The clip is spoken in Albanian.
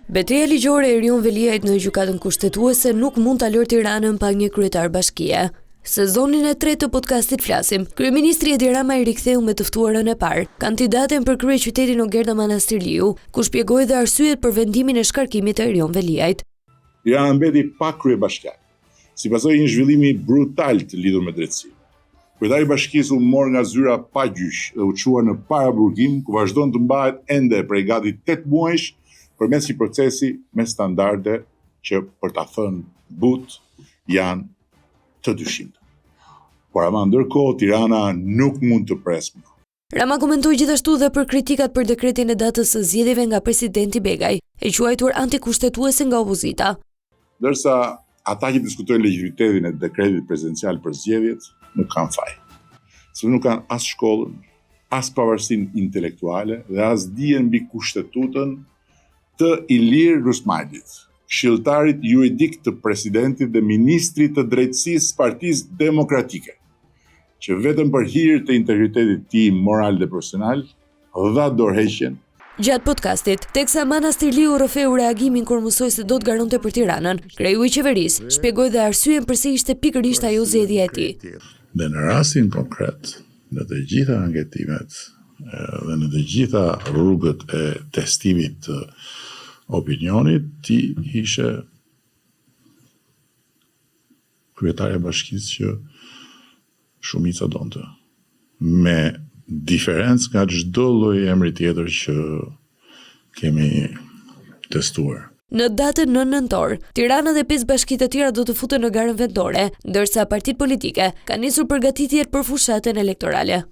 Betejë ligjore e Erion Veliajt në gjykatën kushtetuese nuk mund ta lërë Tiranën pa një kryetar bashkie. Sezonin e tretë të podcastit flasim. Kryeministri Edi Rama i riktheu me të ftuarën e parë, kandidaten për kryeqytetin Ogerda Manastirliu, ku shpjegoi dhe arsyet për vendimin e shkarkimit të Erion Veliajt. Tirana mbeti pa kryebashkiak, si pasojë një zhvillimi brutal të lidhur me drejtësinë. Kryetari i bashkisë u mor nga zyra pa gjyq dhe u çua në paraburgim, ku vazhdon të mbahet ende prej gati 8 muajsh përmes një procesi me standarde që, për ta thënë but, janë të dyshimta. Por ama ndërkohë Tirana nuk mund të presë më. Rama komentoi gjithashtu dhe për kritikat për dekretin e datës së zgjedhjeve nga presidenti Begaj, e quajtur antikushtetuese nga opozita. Ndërsa ata që diskutojnë legitimitetin e dekretit presidencial për zgjedhjet nuk kanë faj. Sepse nuk kanë as shkollën, as pavarësinë intelektuale dhe as dijen mbi kushtetutën të Ilir Rusmajdit, këshilltarit juridik të presidentit dhe ministrit të drejtësisë së Partisë Demokratike, që vetëm për hir të integritetit tij moral dhe profesional dha dorëheqjen. Gjatë podcastit, teksa Manastirliu rrëfeu reagimin kur mësoi se do të garonte për Tiranën, kreu i qeverisë shpjegoi dhe arsyeën pse ishte pikërisht ajo zgjedhja e tij. Dhe në rastin konkret, në të gjitha anketimet dhe në të gjitha rrugët e testimit të opinionit, ti ishe kryetari i bashkisë që shumica donte, me diferencë nga çdo lloj emri tjetër që kemi testuar. Në datën 9 nëntor, Tirana dhe 5 bashki të tjera do të futen në garën vendore, ndërsa partitë politike kanë nisur përgatitjet për fushatën elektorale.